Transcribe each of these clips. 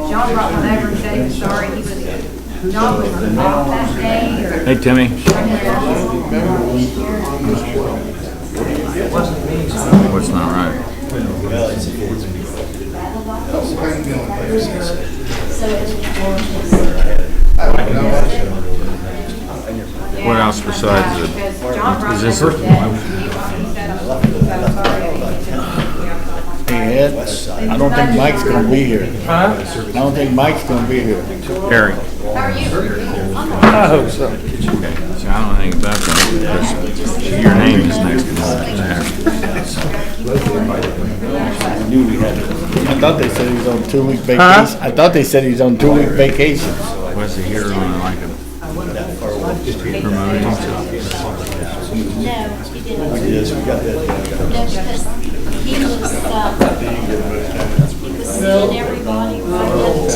John brought one over and said he was sorry. He was, John was off that day. Or, Hey, Timmy. What's not right? What else besides it? Is this a... Hey, Ed, I don't think Mike's gonna be here. Huh? I don't think Mike's gonna be here. Harry. How are you? I hope so. Okay, so I don't know anything about that because your name is next to there. I thought they said he was on 2-week vacation. I thought they said he was on 2-week vacation. Was he here on like a promoting himself? No, he didn't. Yes, we got that. No, because he was seeing everybody right up.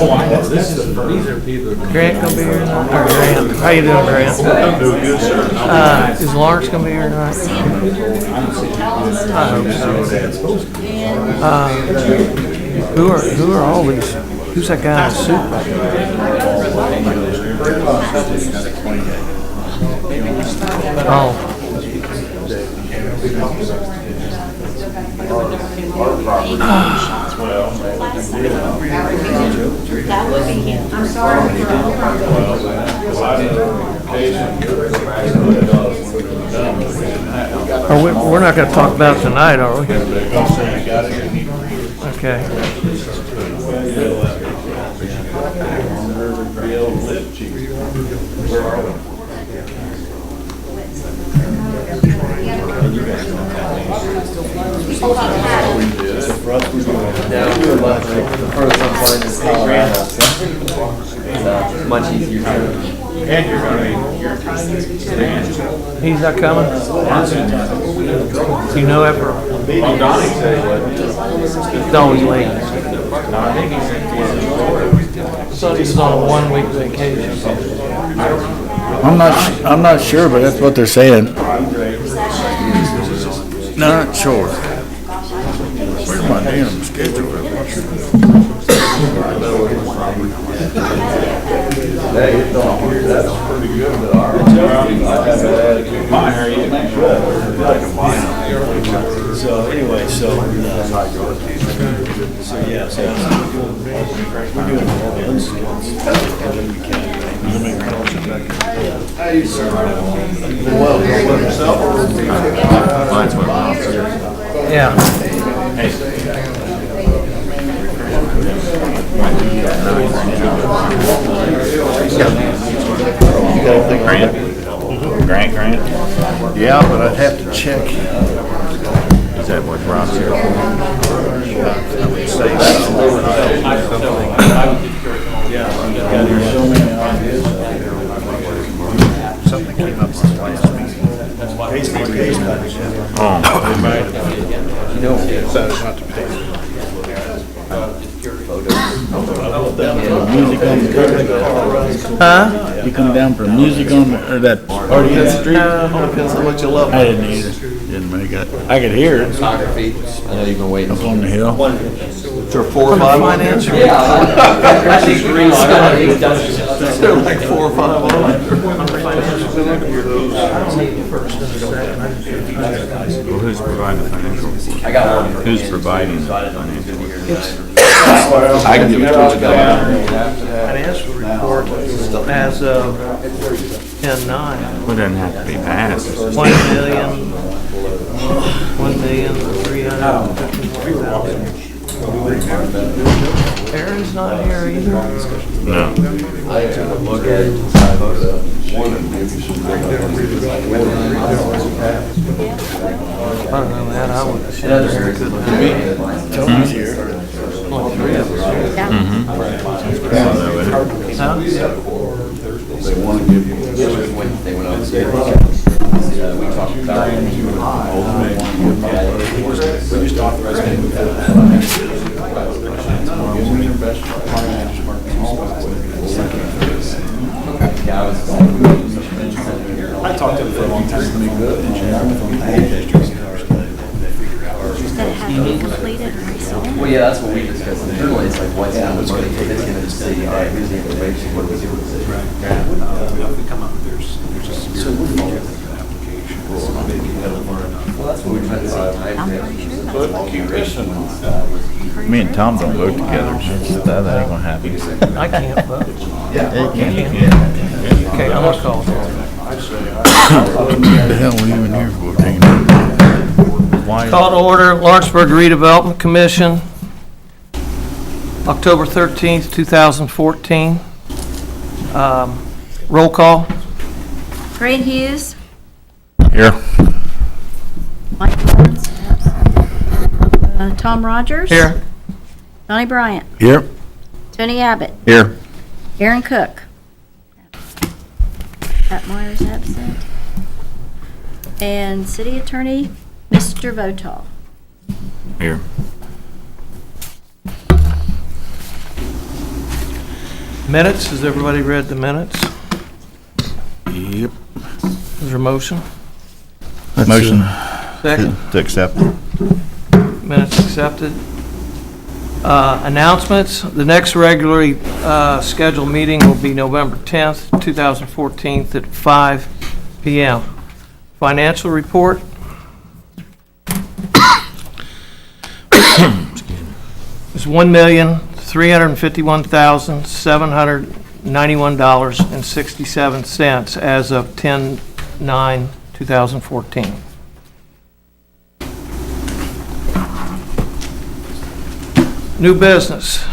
These are people. Grant gonna be here tonight? Or Grant? How you doing, Grant? I'm doing good, sir. Is Lawrence gonna be here tonight? I hope so. Who are all these? Who's that guy in the suit? Oh. That would be him. I'm sorry. We're not going to talk about it tonight, are we? Okay. Much easier to. And you're going to He's not coming? You know ever? Donnie's late. So he's on a 1-week vacation. I'm not sure, but that's what they're saying. Not sure. Where's my damn schedule? That's pretty good. So anyway, so yeah, so we're doing all the incidents. Yeah. Grant? Yeah, but I'd have to check. Is that what Rob's here for? I would say something came up on last meeting. Oh. Decided not to pay. Music on the Huh? You come down for music on or that party in the street? Depends on what you love. I didn't either. Didn't make it. I could hear it Photography. I know you've been waiting. up on the hill. For 4 or 5 finance? Yeah. I think Green's they're like 4 or 5 on. Well, who's providing the financial? I got one. Who's providing the financial? I can give it to you. Financial report as of 10/9. Well, it doesn't have to be passed. It's just- 1,353,000. Aaron's not here either. No. I don't know that. I would have said there could have Tony's here. only 3 of us. Huh? They want to give you. They went upstairs. We talked about it. We just authorized them to I talked to him for a long time. That have to be completed and resold. Well, yeah, that's what we discussed. Internally, it's like, what's down the money? It's gonna just say, all right, here's the information, what do we do with it? If we come up, there's a severe application. Maybe that'll learn enough. Well, that's what we're trying to say. I'm pretty sure that's what Keep racing. Me and Tom don't vote together. That ain't gonna happen. I can't vote. Yeah. Okay, I'm gonna call. What the hell are we even here for, Dana? Call to order, Lawrenceburg Redevelopment Commission, October 13th, 2014. Roll call. Grant Hughes, Here. Mike Lawrence, Tom Rogers. Here. Donnie Bryant, Here. Tony Abbott, Here. Aaron Cook. Pat Myers absent. And City Attorney, Mr. Votaw. Here. Minutes, has everybody read the minutes? Yep. Is there a motion? Motion Second. to accept. Minutes accepted. Announcements, the next regularly scheduled meeting will be November 10th, 2014 at 5 p.m. Financial report. It's $1,351,791.67 as of 10/9/2014. New business.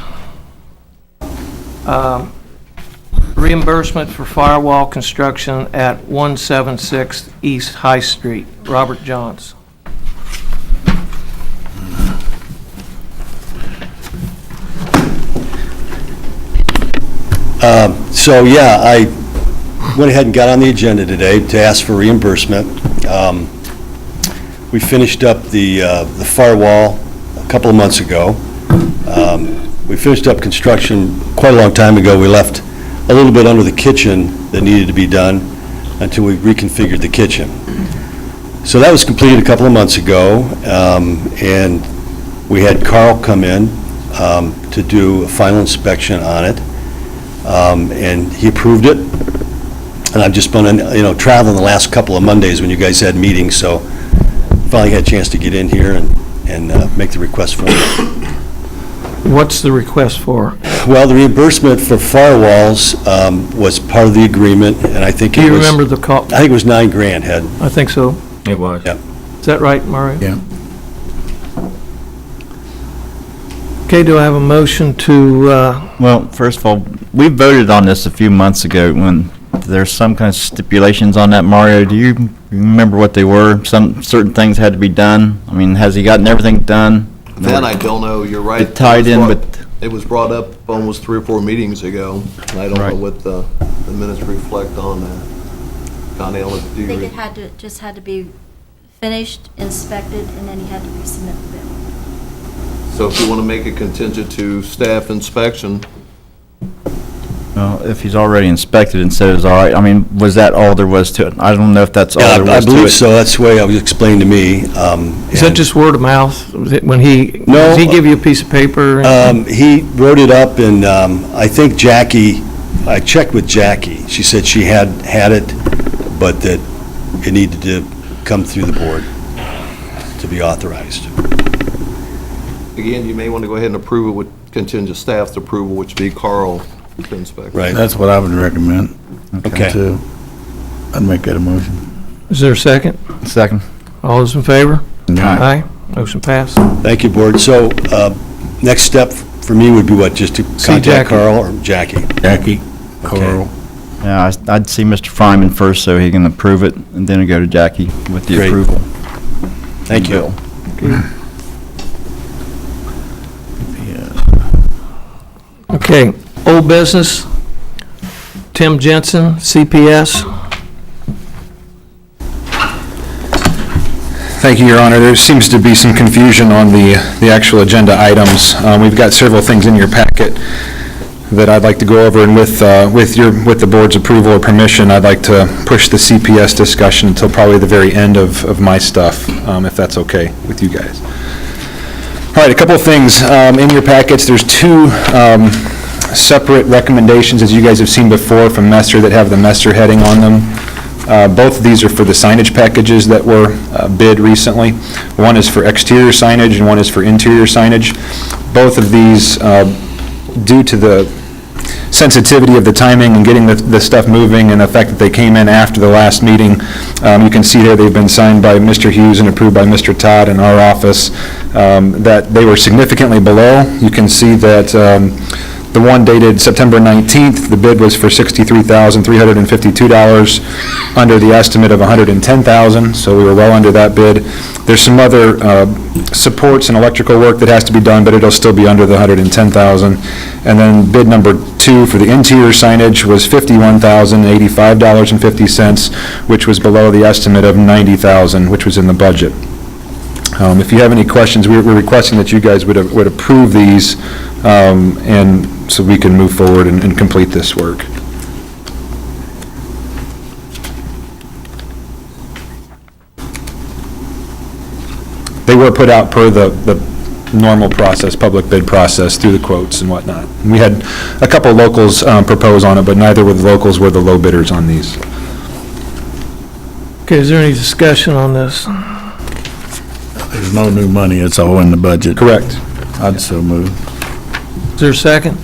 Reimbursement for firewall construction at 176 East High Street. Robert Johns. So, yeah, I went ahead and got on the agenda today to ask for reimbursement. We finished up the firewall a couple of months ago. We finished up construction quite a long time ago. We left a little bit under the kitchen that needed to be done until we reconfigured the kitchen. So that was completed a couple of months ago, and we had Carl come in to do a final inspection on it. And he approved it, and I've just been, traveling the last couple of Mondays when you guys had meetings, so finally had a chance to get in here and make the request for it. What's the request for? Well, the reimbursement for firewalls was part of the agreement, and I think Do it you was... remember the call? I think it was $9,000, Ed. I think so. It was. Yep. Is that right, Mario? Yeah. Okay, do I have a motion to, Well, first of all, we voted on this a few months ago when there's some kind of stipulations on that, Mario. Do you remember what they were? Some certain things had to be done. I mean, has he gotten everything done? That I don't know, you're right. It tied in with- It was brought up almost 3 or 4 meetings ago, and I don't know Right. what the minutes reflect on that. Connie, I'll let I you think read. it just had to be finished, inspected, and then he had to resubmit the bill. So if you want to make it contingent to staff inspection, Well, if he's already inspected and said it was all right, I mean, was that all there was to it? I don't know if that's all Yeah, there I was to it. believe so. That's the way it was explained to me. is that and- just word of mouth? Was it when No. does he give you a piece of paper? He wrote it up, and I think Jackie, I checked with Jackie. She said she had it, but that it needed to come through the board to be authorized. again, you may want to go ahead and approve it with contingent staff's approval, which would be Carl to inspect. Right. That's what I would recommend. Okay. Too. I'd make that a motion. Is there a second? Second. All those in favor? Aye. Motion passed. Thank you, board. So, next step for me would be what, just to contact Jackie. Carl or Jackie? Jackie, Carl. Yeah, I'd see Mr. Fryman first so he can approve it, and then it'd go to Jackie with the Great. approval. Thank you. Okay, old business. Tim Jensen, CPS. Thank you, Your Honor. There seems to be some confusion on the actual agenda items. We've got several things in your packet that I'd like to go over, and with the board's approval or permission, I'd like to push the CPS discussion until probably the very end of my stuff, if that's okay with you guys. All right, a couple of things. In your packets, there's two separate recommendations, as you guys have seen before, from Messer that have the Messer heading on them. Both of these are for the signage packages that were bid recently. One is for exterior signage and one is for interior signage. Both of these, due to the sensitivity of the timing and getting the stuff moving and the fact that they came in after the last meeting, you can see there they've been signed by Mr. Hughes and approved by Mr. Todd in our office, that they were significantly below. You can see that the one dated September 19th, the bid was for $63,352 under the estimate of $110,000, so we were well under that bid. There's some other supports and electrical work that has to be done, but it'll still be under the $110,000. And then bid number 2 for the interior signage was $51,085.50, which was below the estimate of $90,000, which was in the budget. If you have any questions, we're requesting that you guys would approve these, and so we can move forward and complete this work. They were put out per the normal process, public bid process, through the quotes and whatnot. We had a couple locals propose on it, but neither of the locals were the low bidders on these. Okay, is there any discussion on this? There's no new money, it's all in the budget. Correct. I'd so move. Is there a second?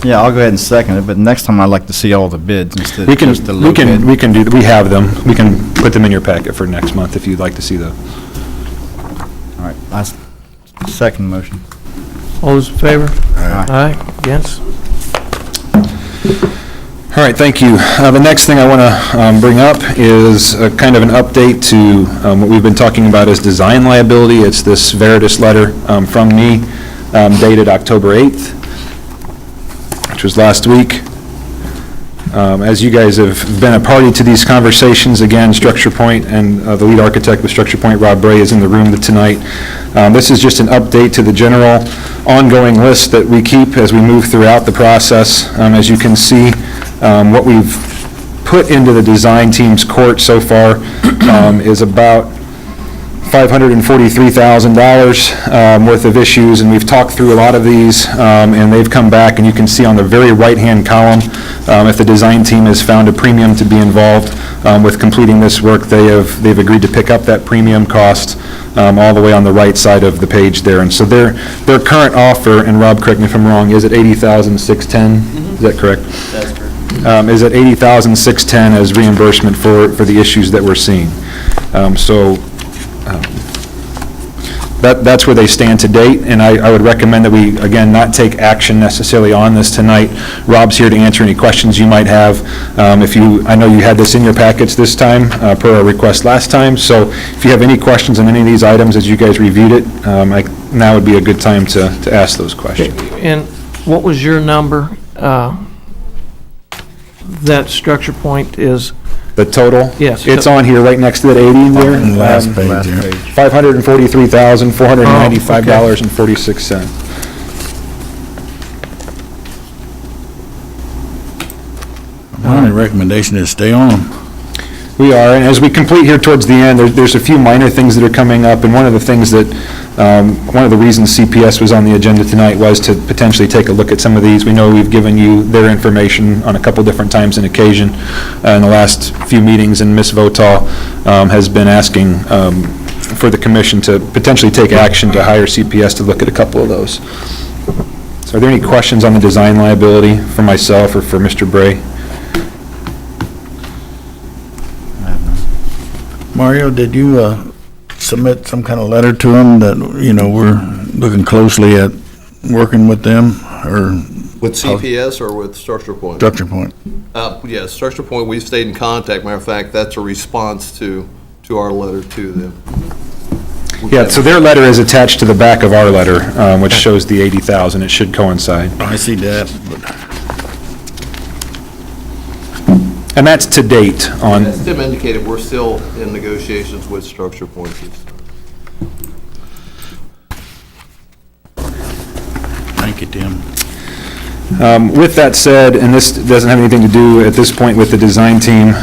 Yeah, I'll go ahead and second it, but next time I'd like to see all the bids instead We of can, just the low bid. we have them. We can put them in your packet for next month if you'd like to see them. All right, second motion. All those in favor? Aye. Aye, against? All right, thank you. The next thing I want to bring up is kind of an update to what we've been talking about as design liability. It's this Veritas letter from me dated October 8th, which was last week. As you guys have been a party to these conversations, again, Structure Point and the lead architect with Structure Point, Rob Bray, is in the room tonight. This is just an update to the general ongoing list that we keep as we move throughout the process. As you can see, what we've put into the design team's court so far is about $543,000 worth of issues, and we've talked through a lot of these, and they've come back, and you can see on the very right-hand column, if the design team has found a premium to be involved with completing this work, they've agreed to pick up that premium cost all the way on the right side of the page there. And so their current offer, and Rob, correct me if I'm wrong, is at $80,610? Is that correct? That's correct. Is at $80,610 as reimbursement for the issues that we're seeing. That's where they stand to date, and I would recommend that we, again, not take action necessarily on this tonight. Rob's here to answer any questions you might have. I know you had this in your packets this time, per our request last time, so if you have any questions on any of these items as you guys reviewed it, now would be a good time to ask those questions. And what was your number? That Structure Point is, The total? Yes. It's on here, right next to that 80 there. On the last page, yeah. $543,495.46. My only recommendation is stay on them. We are, and as we complete here towards the end, there's a few minor things that are coming up, and one of the things that, one of the reasons CPS was on the agenda tonight was to potentially take a look at some of these. We know we've given you their information on a couple different times and occasion in the last few meetings, and Ms. Votal has been asking for the commission to potentially take action to hire CPS to look at a couple of those. So are there any questions on the design liability for myself or for Mr. Bray? Mario, did you submit some kind of letter to them that, we're looking closely at working with them, or With CPS or with Structure Point? Structure Point? Yes, Structure Point, we've stayed in contact. Matter of fact, that's a response to our letter to them. Yeah, so their letter is attached to the back of our letter, which shows the 80,000. It should coincide. I see that, but And that's to date on, As Tim indicated, we're still in negotiations with Structure Point. thank you, Tim. With that said, and this doesn't have anything to do at this point with the design team,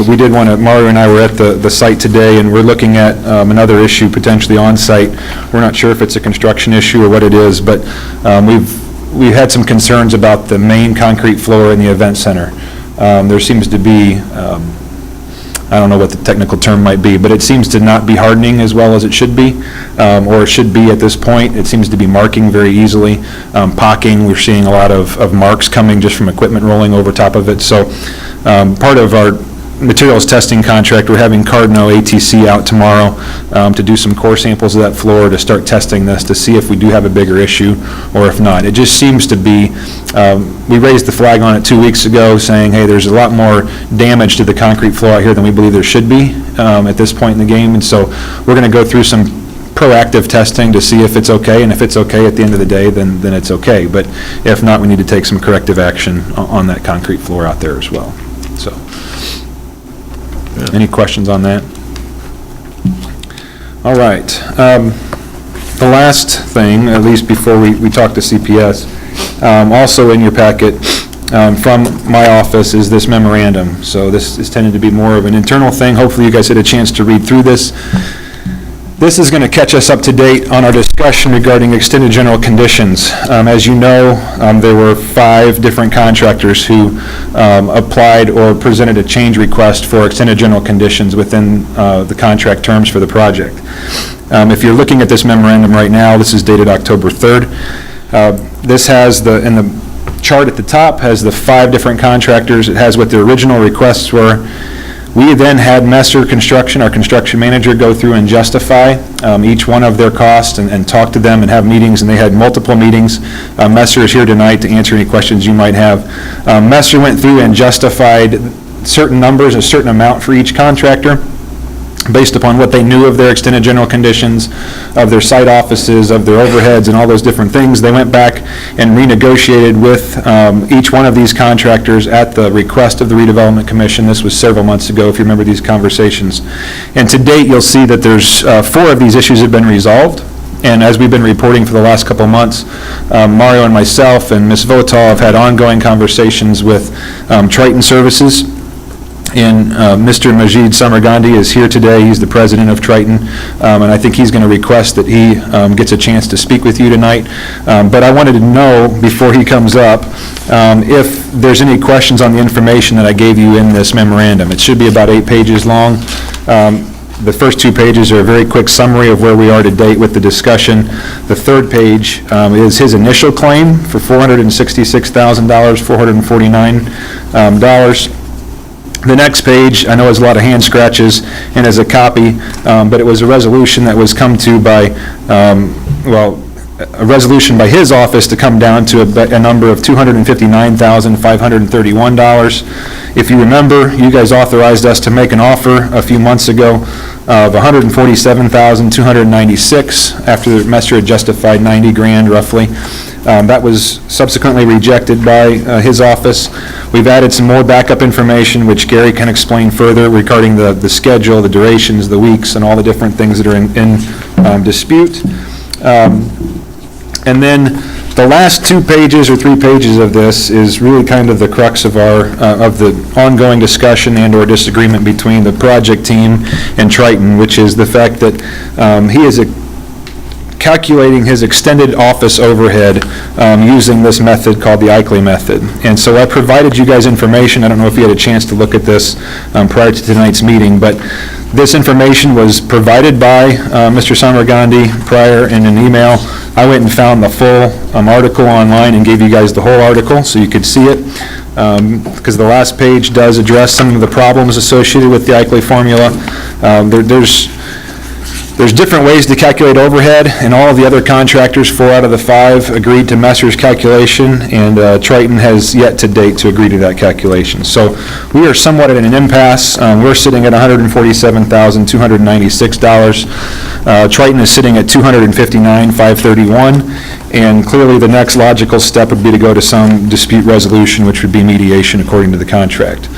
we did want to, Mario and I were at the site today, and we're looking at another issue potentially on site. We're not sure if it's a construction issue or what it is, but we've had some concerns about the main concrete floor in the event center. There seems to be, I don't know what the technical term might be, but it seems to not be hardening as well as it should be, or it should be at this point. It seems to be marking very easily. Pocking, we're seeing a lot of marks coming just from equipment rolling over top of it. So part of our materials testing contract, we're having Cardno ATC out tomorrow to do some core samples of that floor to start testing this to see if we do have a bigger issue or if not. It just seems to be, we raised the flag on it 2 weeks ago saying, hey, there's a lot more damage to the concrete floor out here than we believe there should be at this point in the game. And so we're going to go through some proactive testing to see if it's okay, and if it's okay at the end of the day, then it's okay. But if not, we need to take some corrective action on that concrete floor out there as well. So. Any questions on that? All right. The last thing, at least before we talk to CPS, also in your packet from my office is this memorandum. So this is tended to be more of an internal thing. Hopefully you guys had a chance to read through this. This is going to catch us up to date on our discussion regarding extended general conditions. As you know, there were 5 different contractors who applied or presented a change request for extended general conditions within the contract terms for the project. If you're looking at this memorandum right now, this is dated October 3rd. This has in the chart at the top has the 5 different contractors. It has what the original requests were. We then had Messer Construction, our construction manager, go through and justify each one of their costs and talk to them and have meetings, and they had multiple meetings. Messer is here tonight to answer any questions you might have. Messer went through and justified certain numbers, a certain amount for each contractor, based upon what they knew of their extended general conditions, of their site offices, of their overheads, and all those different things. They went back and renegotiated with each one of these contractors at the request of the Redevelopment Commission. This was several months ago, if you remember these conversations. And to date, you'll see that there's 4 of these issues have been resolved. And as we've been reporting for the last couple of months, Mario and myself and Ms. Votal have had ongoing conversations with Triton Services. And Mr. Majid Samargandi is here today. He's the president of Triton, and I think he's going to request that he gets a chance to speak with you tonight. But I wanted to know, before he comes up, if there's any questions on the information that I gave you in this memorandum. It should be about 8 pages long. The first 2 pages are a very quick summary of where we are to date with the discussion. The 3rd page is his initial claim for $466,000, $449. The next page, I know has a lot of hand scratches and is a copy, but it was a resolution that was come to by, a resolution by his office to come down to a number of $259,531. If you remember, you guys authorized us to make an offer a few months ago of $147,296 after Messer had justified $90,000 roughly. That was subsequently rejected by his office. We've added some more backup information, which Gary can explain further regarding the schedule, the durations, the weeks, and all the different things that are in dispute. And then the last 2 pages or 3 pages of this is really kind of the crux of our of the ongoing discussion and/or disagreement between the project team and Triton, which is the fact that he is calculating his extended office overhead using this method called the Eichle method. And so I provided you guys information. I don't know if you had a chance to look at this prior to tonight's meeting, but this information was provided by Mr. Samargandi prior in an email. I went and found the full article online and gave you guys the whole article so you could see it, because the last page does address some of the problems associated with the Eichle formula. There's different ways to calculate overhead, and all of the other contractors, 4 out of the 5, agreed to Messer's calculation, and Triton has yet to date to agree to that calculation. So we are somewhat at an impasse. We're sitting at $147,296. Triton is sitting at $259,531, and clearly the next logical step would be to go to some dispute resolution, which would be mediation according to the contract.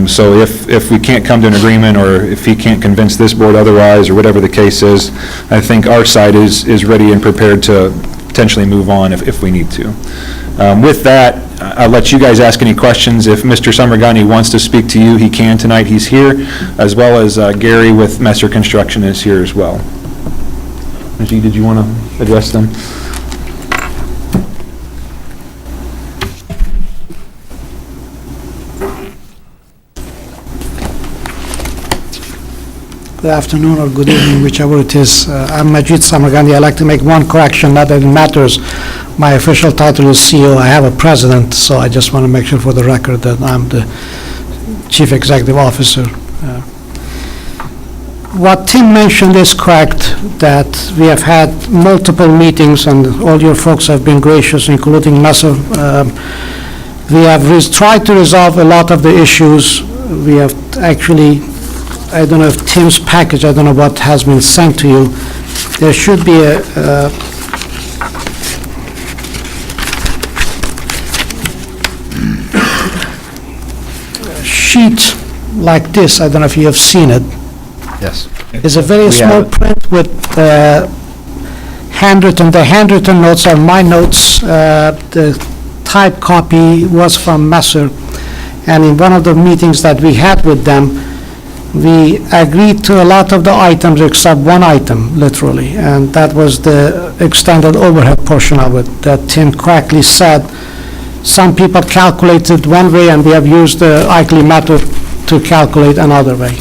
So if we can't come to an agreement, or if he can't convince this board otherwise, or whatever the case is, I think our side is ready and prepared to potentially move on if we need to. With that, I'll let you guys ask any questions. If Mr. Summergani wants to speak to you, he can tonight. He's here, as well as Gary with Messer Construction is here as well. Najee, did you want to address them? Good afternoon or good evening, whichever it is. I'm Majid Samargandi. I'd like to make one correction, not that it matters. My official title is CEO. I have a president, so I just want to make sure for the record that I'm the Chief Executive Officer. What Tim mentioned is correct, that we have had multiple meetings, and all your folks have been gracious, including Messer. We have tried to resolve a lot of the issues. We have actually, I don't know if Tim's package, I don't know what has been sent to you. There should be a sheet like this. I don't know if you have seen it. Yes. It's a very small print with handwritten. The handwritten notes are my notes. The typed copy was from Messer. And in one of the meetings that we had with them, we agreed to a lot of the items except one item, literally, and that was the extended overhead portion of it, that Tim correctly said. Some people calculated one way, and we have used the Eichle method to calculate another way.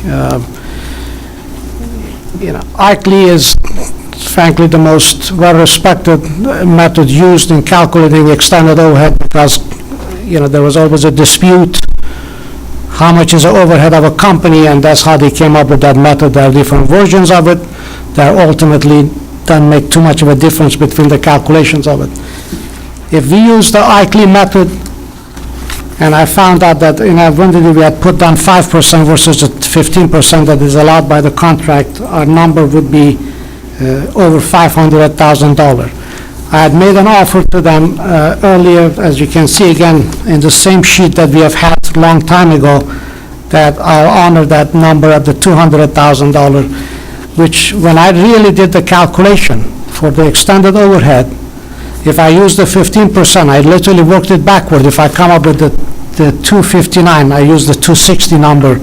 Eichle is frankly the most well-respected method used in calculating extended overhead, because there was always a dispute how much is the overhead of a company, and that's how they came up with that method. There are different versions of it that ultimately don't make too much of a difference between the calculations of it. If we use the Eichle method, and I found out that in our vendor we had put down 5% versus the 15% that is allowed by the contract, our number would be over $500,000. I had made an offer to them earlier, as you can see again in the same sheet that we have had a long time ago, that I'll honor that number at the $200,000, which when I really did the calculation for the extended overhead, if I use the 15%, I literally worked it backward. If I come up with the 259, I use the 260 number,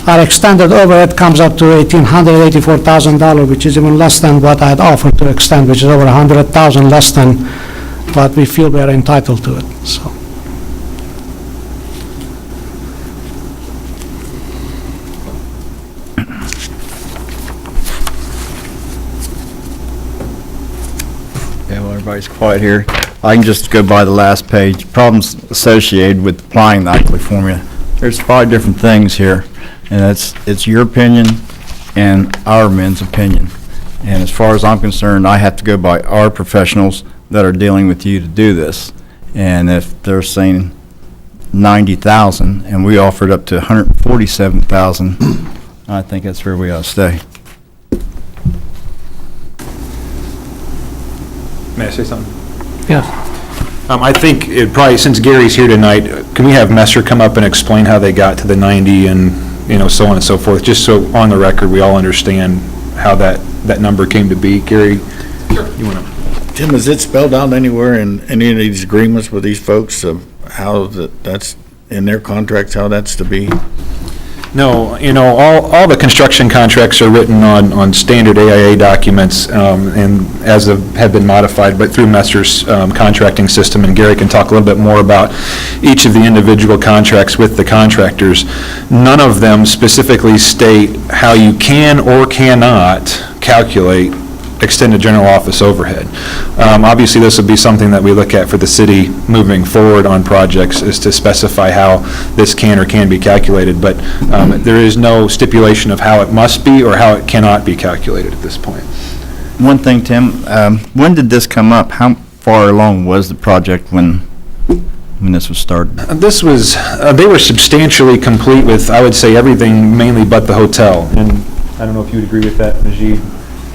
our extended overhead comes up to $1,884,000, which is even less than what I had offered to extend, which is over $100,000 less than what we feel we are entitled to it. So. Yeah, well, everybody's quiet here. I can just go by the last page. Problems associated with applying the Eichle formula. There's 5 different things here, and it's your opinion and our men's opinion. And as far as I'm concerned, I have to go by our professionals that are dealing with you to do this. And if they're saying 90,000 and we offered up to 147,000, I think that's where we ought to stay. May I say something? Yeah. I think it probably, since Gary's here tonight, can we have Messer come up and explain how they got to the 90 and, so on and so forth, just so on the record we all understand how that number came to be. Gary? Sure. You want to? Tim, is it spelled out anywhere in any of these agreements with these folks of how that's in their contracts, how that's to be? No, all the construction contracts are written on standard AIA documents, and have been modified, but through Messer's contracting system, and Gary can talk a little bit more about each of the individual contracts with the contractors. None of them specifically state how you can or cannot calculate extended general office overhead. Obviously, this would be something that we look at for the city moving forward on projects, is to specify how this can or can be calculated, but there is no stipulation of how it must be or how it cannot be calculated at this point. One thing, Tim, when did this come up? How far along was the project when this was started? This was, they were substantially complete with, I would say, everything mainly but the hotel, and I don't know if you would agree with that, Najee.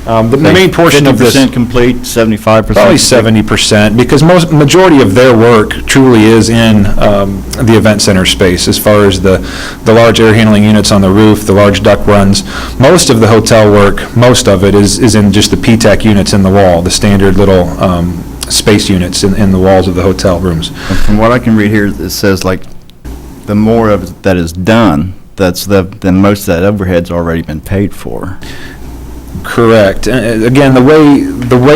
The main portion of this... 50% complete, 75%? Probably 70%, because majority of their work truly is in the event center space, as far as the large air handling units on the roof, the large duct runs. Most of the hotel work, most of it is in just the PTAC units in the wall, the standard little space units in the walls of the hotel rooms. And from what I can read here, it says like, the more of it that is done, then most of that overhead's already been paid for. Correct. Again, the way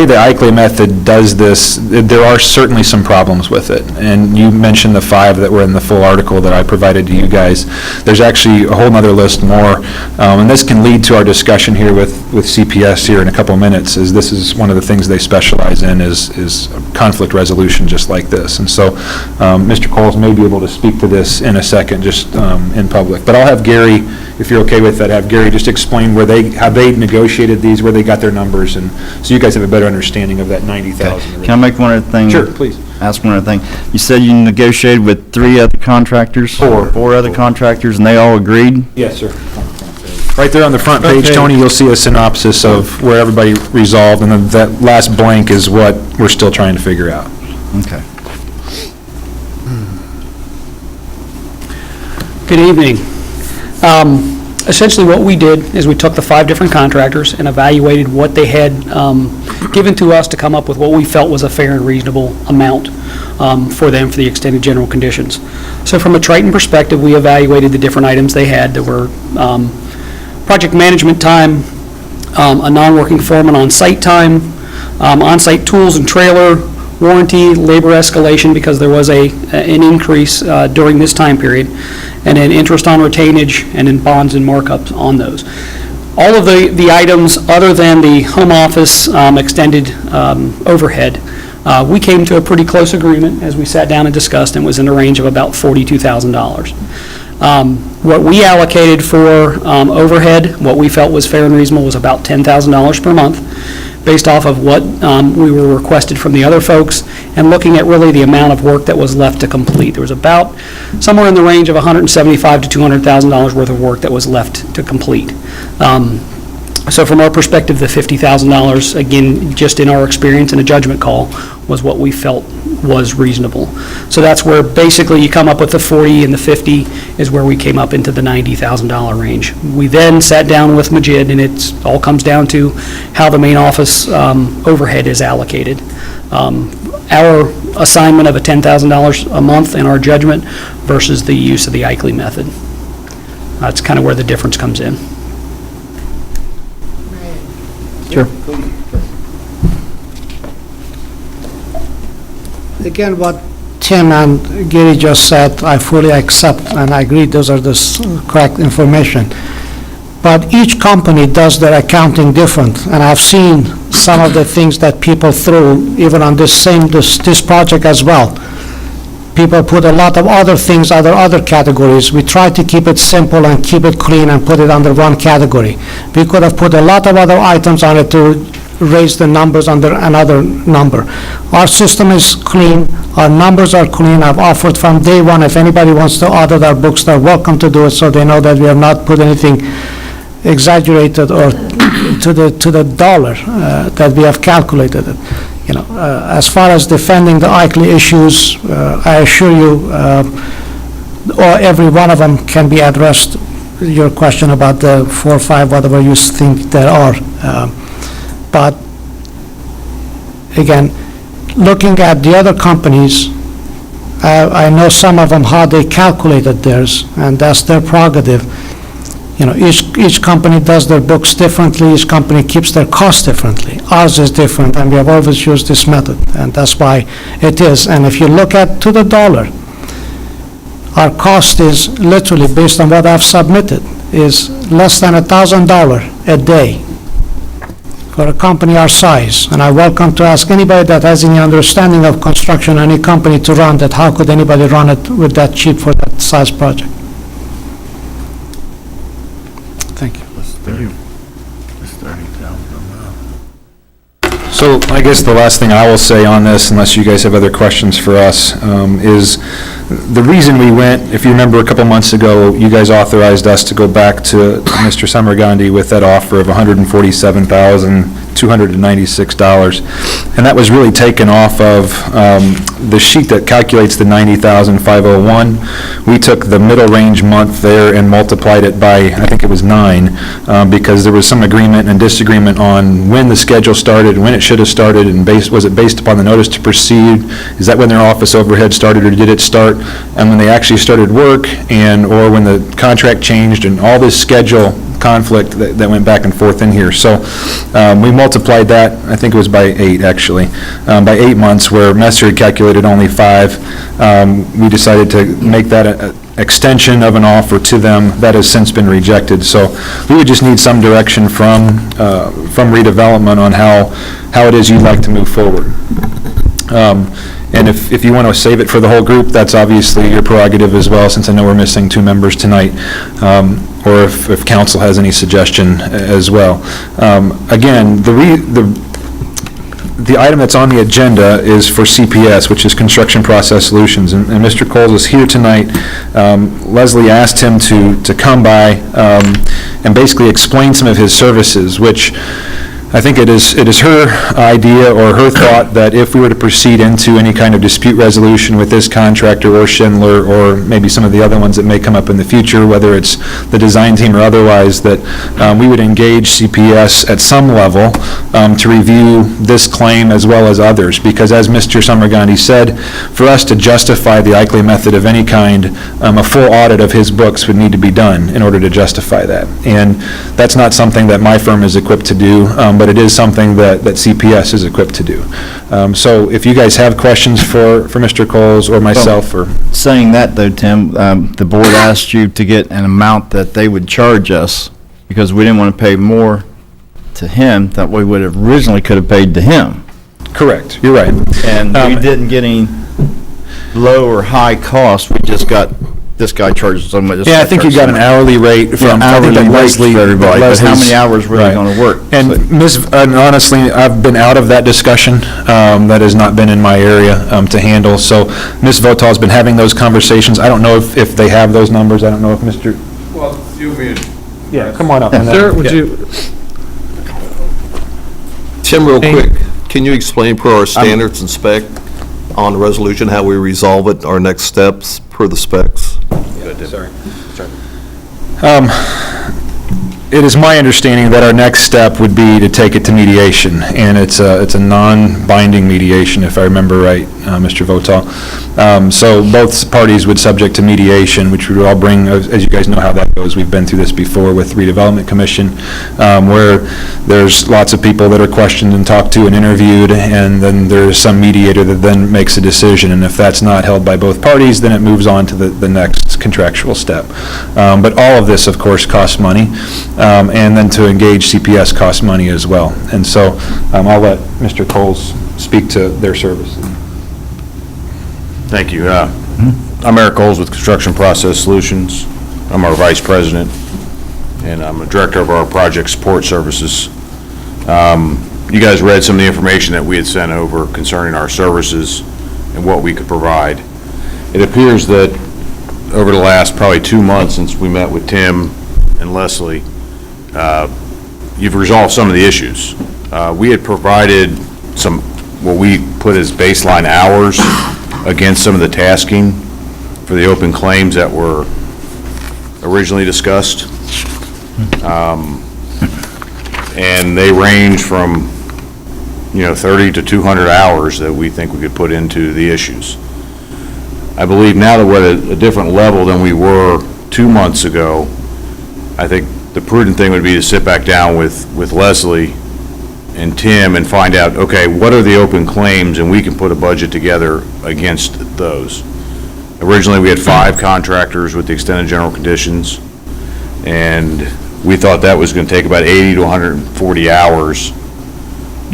the Eichle method does this, there are certainly some problems with it. And you mentioned the 5 that were in the full article that I provided to you guys. There's actually a whole nother list more. And this can lead to our discussion here with CPS here in a couple of minutes, as this is one of the things they specialize in is conflict resolution just like this. And so Mr. Coles may be able to speak to this in a second, just in public. But I'll have Gary, if you're okay with that, have Gary just explain how they negotiated these, where they got their numbers, and so you guys have a better understanding of that 90,000. Can I make one other thing? Sure, please. Ask one other thing. You said you negotiated with 3 other contractors? Four other contractors, and they all agreed? Yes, sir. Right there on the front page, Okay. Tony, you'll see a synopsis of where everybody resolved, and then that last blank is what we're still trying to figure out. Okay. Good evening. Essentially, what we did is we took the 5 different contractors and evaluated what they had given to us to come up with what we felt was a fair and reasonable amount for them for the extended general conditions. So from a Triton perspective, we evaluated the different items they had. There were project management time, a non-working foreman on-site time, on-site tools and trailer, warranty, labor escalation because there was an increase during this time period, and then interest on retainage, and then bonds and markups on those. All of the items other than the home office extended overhead, we came to a pretty close agreement as we sat down and discussed, and was in the range of about $42,000. What we allocated for overhead, what we felt was fair and reasonable, was about $10,000 per month, based off of what we were requested from the other folks, and looking at really the amount of work that was left to complete. There was about somewhere in the range of $175,000 to $200,000 worth of work that was left to complete. So from our perspective, the $50,000, again, just in our experience and a judgment call, was what we felt was reasonable. So that's where basically you come up with the 40 and the 50 is where we came up into the $90,000 range. We then sat down with Majid, and it all comes down to how the main office overhead is allocated. Our assignment of a $10,000 a month in our judgment versus the use of the Eichle method. That's kind of where the difference comes in. Sure. Again, what Tim and Gary just said, I fully accept and I agree those are the correct information. But each company does their accounting different, and I've seen some of the things that people throw, even on this project as well. People put a lot of other things, other categories. We try to keep it simple and keep it clean and put it under one category. We could have put a lot of other items on it to raise the numbers under another number. Our system is clean, our numbers are clean. I've offered from day one, if anybody wants to audit our books, they're welcome to do it, so they know that we have not put anything exaggerated or to the dollar that we have calculated it. You know, as far as defending the Eichle issues, I assure you, or every one of them can be addressed. Your question about the 4 or 5, whatever you think there are. But again, looking at the other companies, I know some of them how they calculated theirs, and that's their prerogative. You know, each company does their books differently, each company keeps their costs differently. Ours is different, and we have always used this method, and that's why it is. And if you look at to the dollar, our cost is literally, based on what I've submitted, is less than $1,000 a day for a company our size. And I welcome to ask anybody that has any understanding of construction, any company to run that, how could anybody run it with that cheap for that size project? Thank you. So I guess the last thing I will say on this, unless you guys have other questions for us, is The reason we went, if you remember a couple months ago, you guys authorized us to go back to Mr. Summergandy with that offer of $147,296. And that was really taken off of the sheet that calculates the $90,501. We took the middle range month there and multiplied it by, I think it was 9, because there was some agreement and disagreement on when the schedule started, when it should have started, and was it based upon the notice to proceed? Is that when their office overhead started, or did it start? And when they actually started work, or when the contract changed, and all this schedule conflict that went back and forth in here. So we multiplied that, I think it was by 8 actually, by 8 months, where Messer had calculated only 5. We decided to make that an extension of an offer to them. That has since been rejected. So we would just need some direction from redevelopment on how it is you'd like to move forward. And if you want to save it for the whole group, that's obviously your prerogative as well, since I know we're missing 2 members tonight, or if council has any suggestion as well. Again, the item that's on the agenda is for CPS, which is Construction Process Solutions, and Mr. Coles is here tonight. Leslie asked him to come by and basically explain some of his services, which I think it is her idea or her thought that if we were to proceed into any kind of dispute resolution with this contractor or Schindler, or maybe some of the other ones that may come up in the future, whether it's the design team or otherwise, that we would engage CPS at some level to review this claim as well as others. Because as Mr. Summergandy said, for us to justify the Eichle method of any kind, a full audit of his books would need to be done in order to justify that. And that's not something that my firm is equipped to do, but it is something that CPS is equipped to do. So if you guys have questions for Mr. Coles or myself, or... Saying that though, Tim, the board asked you to get an amount that they would charge us because we didn't want to pay more to him than we would have originally could have paid to him. Correct, you're right. And we didn't get any low or high cost, we just got, this guy charges so much. Yeah, I think you got an hourly rate from, I think that Leslie. For everybody, but how many hours were they Right. going to work? And and honestly, I've been out of that discussion. That has not been in my area to handle. So Ms. Votal's been having those conversations. I don't know if they have those numbers. I don't know if Mr. Well, you mean... Yeah, come on up. Sir, would you, Tim, real quick, can you explain per our standards and spec on the resolution how we resolve it, our next steps per the specs? It is my understanding that our next step would be to take it to mediation, and it's a non-binding mediation, if I remember right, Mr. Votal. So both parties would subject to mediation, which we would all bring, as you guys know how that goes, we've been through this before with Redevelopment Commission, where there's lots of people that are questioned and talked to and interviewed, and then there's some mediator that then makes a decision, and if that's not held by both parties, then it moves on to the next contractual step. But all of this, of course, costs money. And then to engage CPS costs money as well. And so I'll let Mr. Coles speak to their service. Thank you. I'm Eric Coles with Construction Process Solutions. I'm our vice president, and I'm a director of our project support services. You guys read some of the information that we had sent over concerning our services and what we could provide. It appears that over the last probably 2 months since we met with Tim and Leslie, you've resolved some of the issues. We had provided some, what we put as baseline hours against some of the tasking for the open claims that were originally discussed. And they range from, 30 to 200 hours that we think we could put into the issues. I believe now that we're at a different level than we were 2 months ago, I think the prudent thing would be to sit back down with Leslie and Tim and find out, okay, what are the open claims, and we can put a budget together against those. Originally, we had 5 contractors with the extended general conditions, and we thought that was going to take about 80 to 140 hours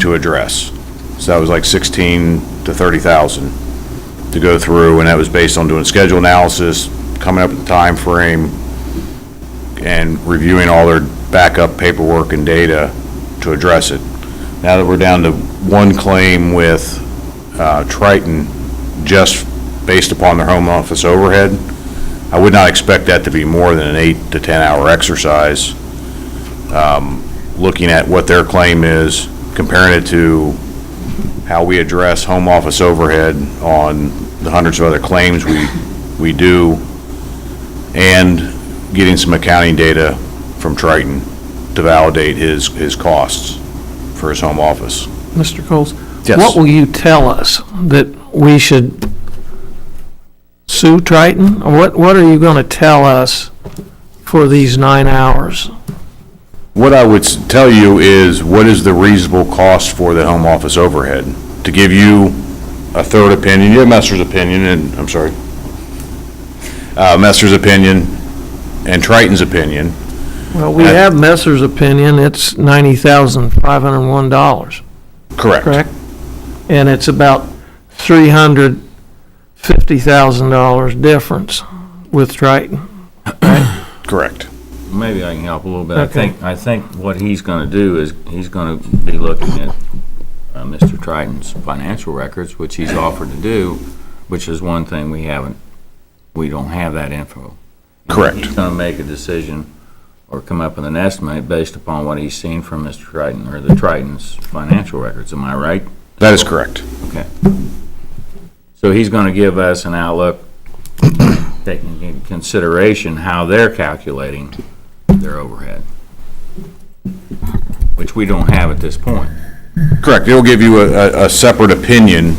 to address. So that was like 16 to 30,000 to go through, and that was based on doing schedule analysis, coming up with the time frame, and reviewing all their backup paperwork and data to address it. Now that we're down to 1 claim with Triton, just based upon their home office overhead. I would not expect that to be more than an 8 to 10 hour exercise, looking at what their claim is, comparing it to how we address home office overhead on the hundreds of other claims we do, and getting some accounting data from Triton to validate his costs for his home office. Mr. Coles? Yes. What will you tell us that we should sue Triton? Or what are you going to tell us for these 9 hours? What I would tell you is, what is the reasonable cost for the home office overhead? To give you a third opinion, you have Messer's opinion, and, I'm sorry, Messer's opinion and Triton's opinion. Well, we have Messer's opinion, it's $90,501. Correct. Correct? And it's about $350,000 difference with Triton. Correct. Maybe I can help a little bit. Okay. I think what he's going to do is he's going to be looking at Mr. Triton's financial records, which he's offered to do, which is one thing we don't have that info. Correct. He's going to make a decision or come up with an estimate based upon what he's seen from Mr. Triton or the Triton's financial records. Am I right? That is correct. Okay. So he's going to give us an outlook, taking into consideration how they're calculating their overhead, which we don't have at this point. Correct. It'll give you a separate opinion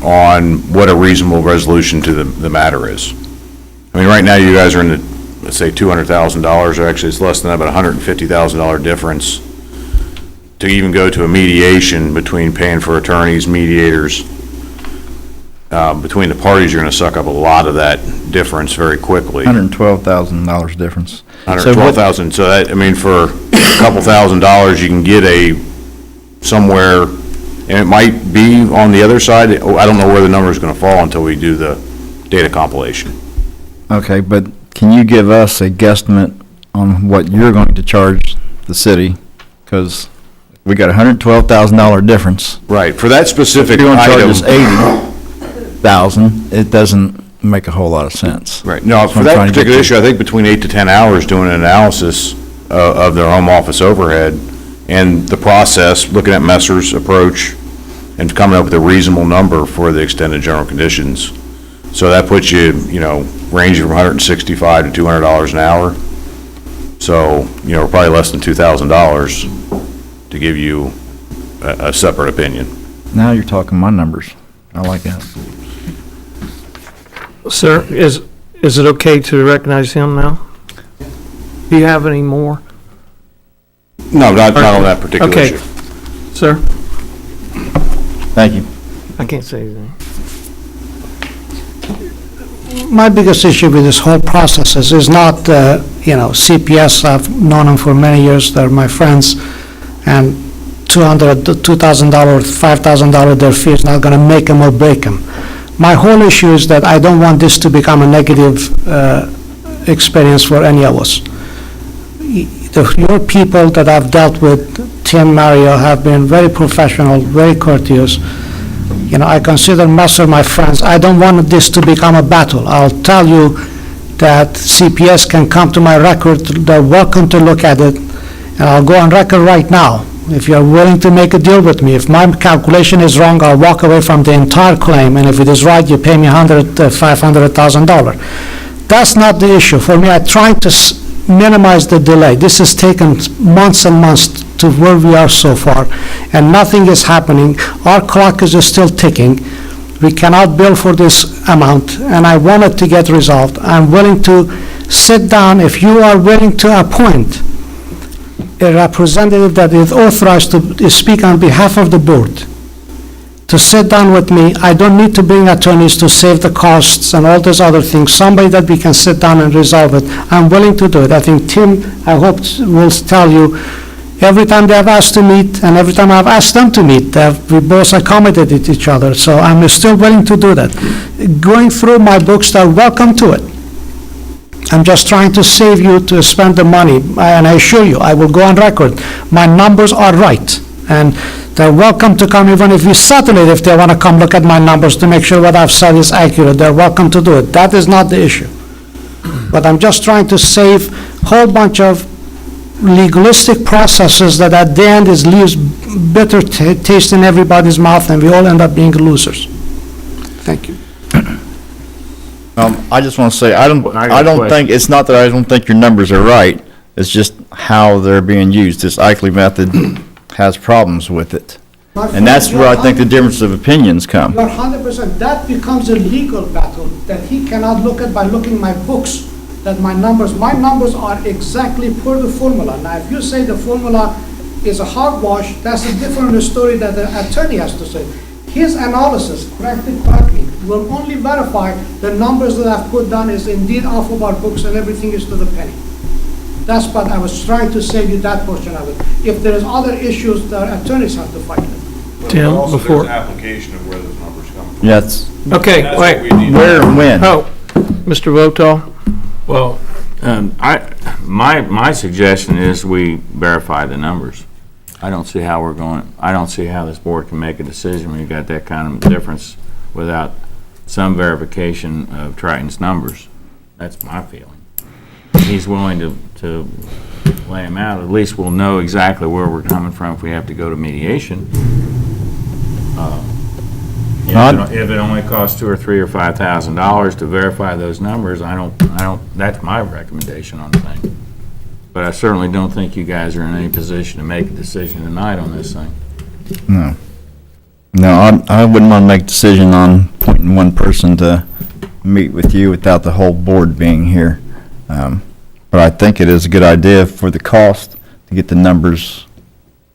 on what a reasonable resolution to the matter is. I mean, right now, you guys are in the, let's say, $200,000, or actually it's less than that, but $150,000 difference to even go to a mediation between paying for attorneys, mediators. Between the parties, you're going to suck up a lot of that difference very quickly. $112,000 difference. $112,000, so that, I mean, for a couple $1,000s, you can get somewhere, and it might be on the other side. I don't know where the number is going to fall until we do the data compilation. Okay, but can you give us a guesstimate on what you're going to charge the city? Because we got a $112,000 difference. Right, for that specific If you're going to charge item. us $80,000, it doesn't make a whole lot of sense. Right, no, That's for what I'm that trying to get particular to. issue, I think between 8 to 10 hours doing an analysis of their home office overhead and the process, looking at Messer's approach and coming up with a reasonable number for the extended general conditions. So that puts you, ranging from $165 to $200 an hour. So, we're probably less than $2,000 to give you a separate opinion. Now you're talking my numbers. I like that. Sir, is it okay to recognize him now? Do you have any more? No, not on that particular Okay. issue. Sir? Thank you. I can't say anything. My biggest issue with this whole process is not, CPS, I've known them for many years, they're my friends, and $200, $2,000, $5,000, their fee is not going to make them or break them. My whole issue is that I don't want this to become a negative experience for any of us. Your people that I've dealt with, Tim, Mario, have been very professional, very courteous. I consider Messer my friends. I don't want this to become a battle. I'll tell you that CPS can come to my record. They're welcome to look at it, and I'll go on record right now. If you're willing to make a deal with me, if my calculation is wrong, I'll walk away from the entire claim, and if it is right, you pay me $500,000. That's not the issue. For me, I'm trying to minimize the delay. This has taken months and months to where we are so far, and nothing is happening. Our clock is still ticking. We cannot bill for this amount, and I want it to get resolved. I'm willing to sit down, if you are willing to appoint a representative that is authorized to speak on behalf of the board, to sit down with me. I don't need to bring attorneys to save the costs and all those other things. Somebody that we can sit down and resolve it. I'm willing to do it. I think Tim, I hope, will tell you, every time they have asked to meet, and every time I've asked them to meet, we both accommodated each other. So I'm still willing to do that. Going through my books, they're welcome to it. I'm just trying to save you to spend the money, and I assure you, I will go on record. My numbers are right, And they're welcome to come, even if we settle it, if they want to come look at my numbers to make sure what I've said is accurate, they're welcome to do it. That is not the issue. But I'm just trying to save a whole bunch of legalistic processes that at the end leaves bitter taste in everybody's mouth, and we all end up being losers. Thank you. I just want to say, I don't question. think, it's not that I don't think your numbers are right, it's just how they're being used. This Eichley method has problems with it. And that's where I think the difference of opinions come. You're 100%, that becomes a legal battle that he cannot look at by looking my books, that my numbers are exactly per the formula. Now, if you say the formula is a hogwash, that's a different story that the attorney has to say. His analysis, correctly, will only verify the numbers that I've put down is indeed off of our books and everything is to the penny. That's what I was trying to save you that portion of it. If there's other issues, the attorneys have to fight with. Tim, Also, before- there's application of where those numbers come from. Yes. Okay, That's wait. what we need. Where and when? Oh, Mr. Voto? Well, my suggestion is we verify the numbers. I don't see how this board can make a decision when you've got that kind of difference without some verification of Triton's numbers. That's my feeling. If he's willing to lay them out, at least we'll know exactly where we're coming from if we have to go to mediation. If it only costs $2,000 or $3,000 or $5,000 to verify those numbers, that's my recommendation on the thing. But I certainly don't think you guys are in any position to make a decision tonight on this thing. No. No, I wouldn't want to make a decision on appointing one person to meet with you without the whole board being here. But I think it is a good idea for the cost to get the numbers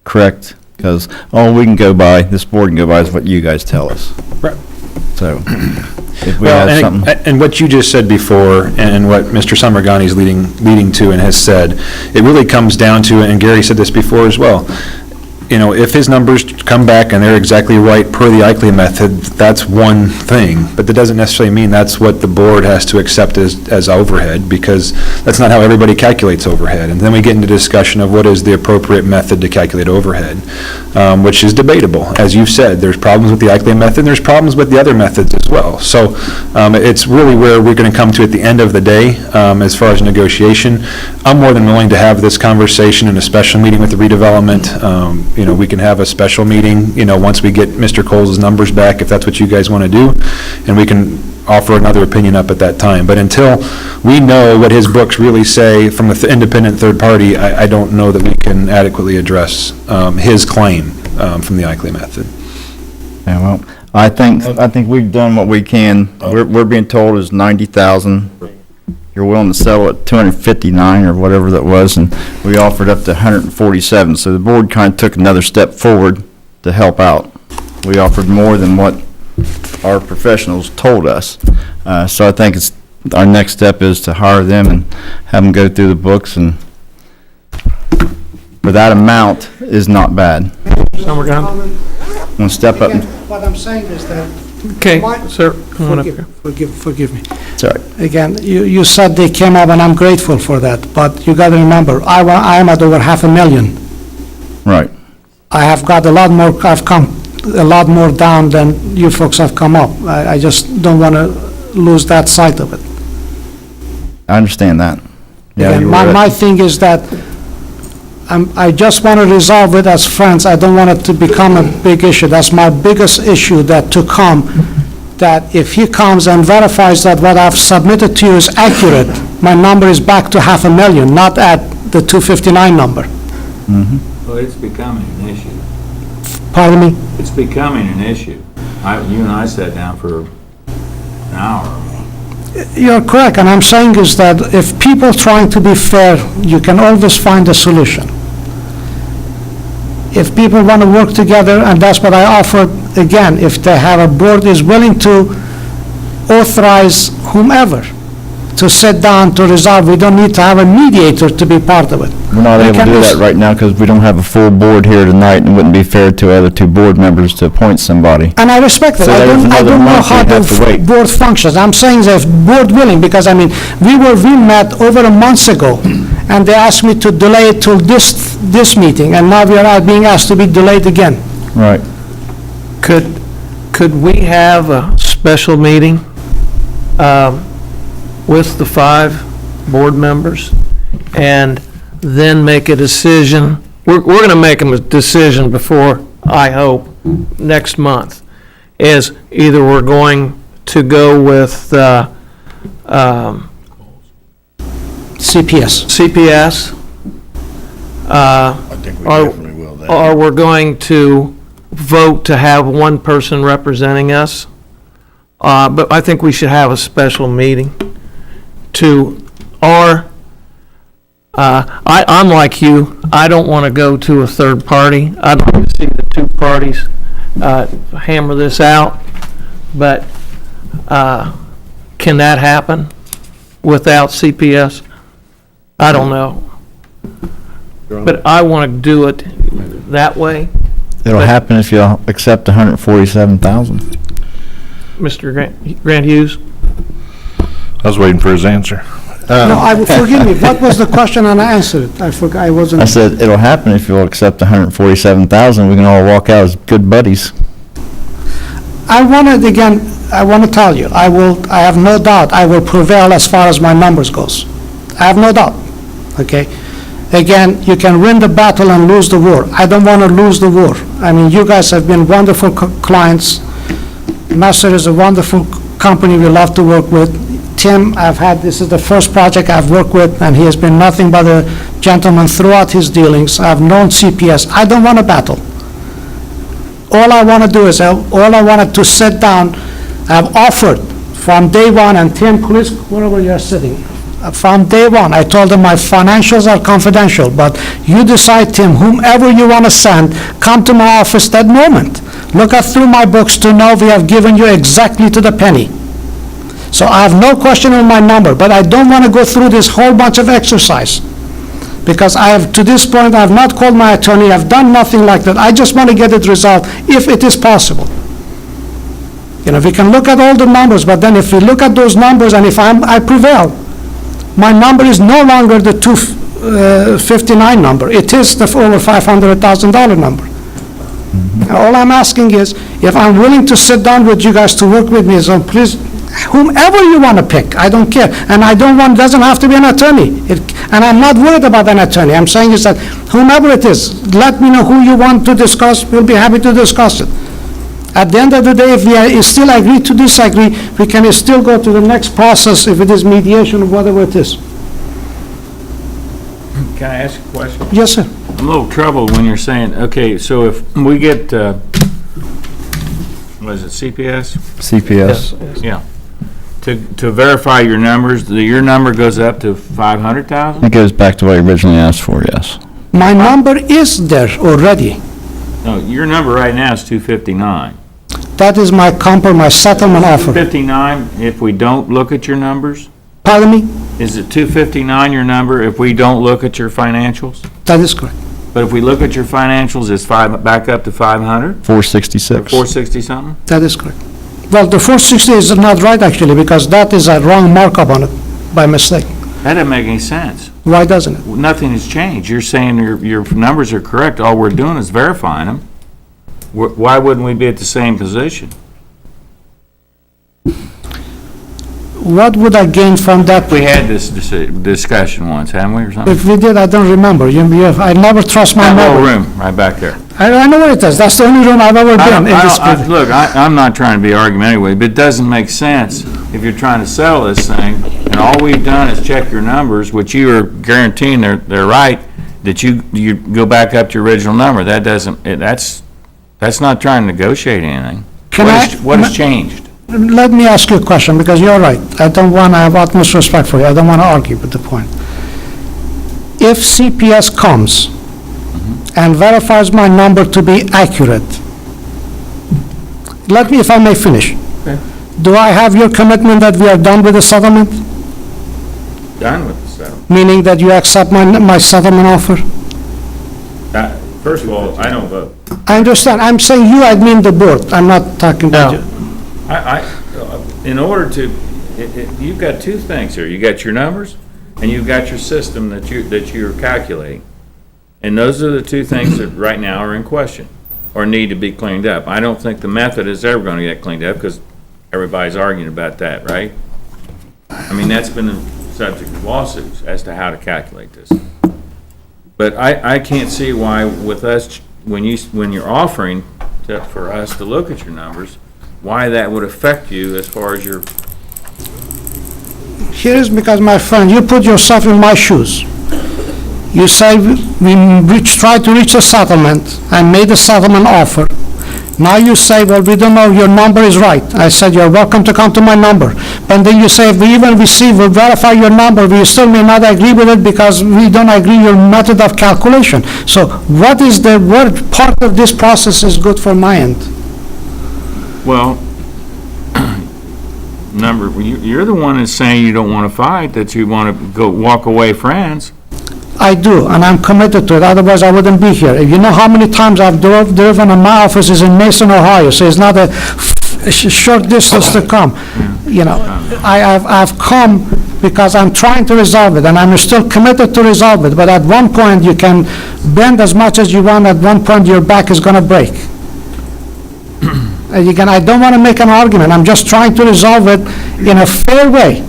correct, because all we can go by, this board can go by, is what you guys tell us. Right. So, if we Well, have something. and what you just said before, and what Mr. Summergani's leading to and has said, it really comes down to, and Gary said this before as well, you know, if his numbers come back and they're exactly right per the Eichley method, that's one thing, but that doesn't necessarily mean that's what the board has to accept as overhead, because that's not how everybody calculates overhead. And then we get into discussion of what is the appropriate method to calculate overhead, which is debatable. As you've said, there's problems with the Eichley method, and there's problems with the other methods as well. So it's really where we're going to come to at the end of the day as far as negotiation. I'm more than willing to have this conversation in a special meeting with the redevelopment. You know, we can have a special meeting, you know, once we get Mr. Coles' numbers back, if that's what you guys want to do, and we can offer another opinion up at that time. But until we know what his books really say from the independent third party, I don't know that we can adequately address his claim from the Eichley method. Yeah, well, I think we've done what we can. We're being told is 90,000. You're willing to settle at 259 or whatever that was, and we offered up to 147. So the board kind of took another step forward to help out. We offered more than what our professionals told us. So I think our next step is to hire them and have them go through the books, and for that amount is not bad. Summergan? Want to step up? Again, what I'm saying is that. Okay, sir, come on up here. Forgive me. Sorry. Again, you said they came up, and I'm grateful for that, but you got to remember, I am at over $500,000. Right. I have got I've come a lot more down than you folks have come up. I just don't want to lose that sight of it. I understand that. Yeah, Again, you were right. my thing is that I just want to resolve it as friends. I don't want it to become a big issue. That's my biggest issue to come, that if he comes and verifies that what I've submitted to you is accurate, my number is back to $500,000, not at the 259 number. Well, it's becoming an issue. Pardon me? It's becoming an issue. You and I sat down for an hour. You're correct, and I'm saying is that if people trying to be fair, you can always find a solution. If people want to work together, and that's what I offered, again, if they have a board is willing to authorize whomever to sit down to resolve, we don't need to have a mediator to be part of it. We're not able to do that right now because we don't have a full board here tonight, and it wouldn't be fair to other two board members to appoint somebody. And I respect that. So I there's don't another know month how we'd have to the wait. board functions. I'm saying that if board willing, because I mean, we met over a month ago, and they asked me to delay it till this meeting, and now we are being asked to be delayed again. Right. Could we have a special meeting with the 5 board members and then make a decision? We're going to make a decision before, I hope, next month, is either we're going to go with CPS, I think we definitely will. That. or we're going to vote to have one person representing us. But I think we should have a special meeting I'm like you, I don't want to go to a third party. I'd like to see the 2 parties hammer this out, but can that happen without CPS? I don't know. But I want to do it that way. It'll happen if you accept 147,000. Mr. Grant Hughes? I was waiting for his answer. No, forgive me, what was the question and I answered it? I forgot, I wasn't. I said, it'll happen if you'll accept 147,000. We can all walk out as good buddies. I want to tell you, I have no doubt I will prevail as far as my numbers goes. I have no doubt, okay? Again, you can win the battle and lose the war. I don't want to lose the war. I mean, you guys have been wonderful clients. Master is a wonderful company we love to work with. Tim, this is the first project I've worked with, and he has been nothing but a gentleman throughout his dealings. I've known CPS. I don't want to battle. All I want to do is, all I wanted to sit down, I've offered from day one, and Tim, please, wherever you're sitting, from day one, I told them my financials are confidential, but you decide, Tim, whomever you want to send, come to my office that moment. Look through my books to know we have given you exactly to the penny. So I have no question on my number, but I don't want to go through this whole bunch of exercise. Because to this point, I have not called my attorney, I've done nothing like that. I just want to get it resolved, if it is possible. We can look at all the numbers, but then if we look at those numbers and if I prevail, my number is no longer the 259 number. It is the over $500,000 number. All I'm asking is, if I'm willing to sit down with you guys to work with me, so please, whomever you want to pick, I don't care. And doesn't have to be an attorney. And I'm not worried about an attorney. I'm saying is that whomever it is, let me know who you want to discuss. We'll be happy to discuss it. At the end of the day, if we still agree to disagree, we can still go to the next process, if it is mediation or whatever it is. Can I ask a question? Yes, sir. I'm a little troubled when you're saying, okay, so if we get, what is it, CPS? CPS. Yeah. To verify your numbers, your number goes up to 500,000? It goes back to what you originally asked for, yes. My number is there already. No, your number right now is 259. That is my settlement offer. 259, if we don't look at your numbers? Pardon me? Is it 259 your number if we don't look at your financials? That is correct. But if we look at your financials, it's back up to 500? 466. 460 something? That is correct. Well, the 460 is not right, actually, because that is a wrong markup on it by mistake. That doesn't make any sense. Why doesn't it? Nothing has changed. You're saying your numbers are correct. All we're doing is verifying them. Why wouldn't we be at the same position? What would I gain from that? We had this discussion once, haven't we, or something? If we did, I don't remember. I never trust my That little memory. room, right back there. I know where it is. That's the only room I've ever been in this building. Look, I'm not trying to be argumentative anyway, but it doesn't make sense if you're trying to sell this thing, and all we've done is check your numbers, which you are guaranteeing they're right, that you go back up to your original number. That's not trying to negotiate anything. What has changed? Let me ask you a question, because you're right. I have utmost respect for you. I don't want to argue with the point. If CPS comes and verifies my number to be accurate, if I may finish. Okay. Do I have your commitment that we are done with the settlement? Done with the settlement. Meaning that you accept my settlement offer? First of all, I don't vote. I understand. I'm saying you, I mean the board. I'm not talking about you. In order to, you've got two things here. You got your numbers, and you've got your system that you're calculating. And those are the two things that right now are in question, or need to be cleaned up. I don't think the method is ever gonna get cleaned up, because everybody's arguing about that, right? I mean, that's been the subject of lawsuits as to how to calculate this. But I can't see why with us, when you're offering for us to look at your numbers, why that would affect you as far as your, Here is because, my friend, you put yourself in my shoes. You say we tried to reach a settlement. I made a settlement offer. Now you say, well, we don't know, your number is right. I said, you're welcome to come to my number. But then you say, if we even we verify your number, we still may not agree with it because we don't agree your method of calculation. So what part of this process is good for my end? well, you're the one that's saying you don't want to fight, that you want to go walk away friends. I do, and I'm committed to it, otherwise I wouldn't be here. You know how many times I've driven, and my office is in Mason, Ohio, so it's not a short distance to come. You know, I've come because I'm trying to resolve it, and I'm still committed to resolve it, but at one point, you can bend as much as you want, at one point, your back is gonna break. I don't want to make an argument, I'm just trying to resolve it in a fair way.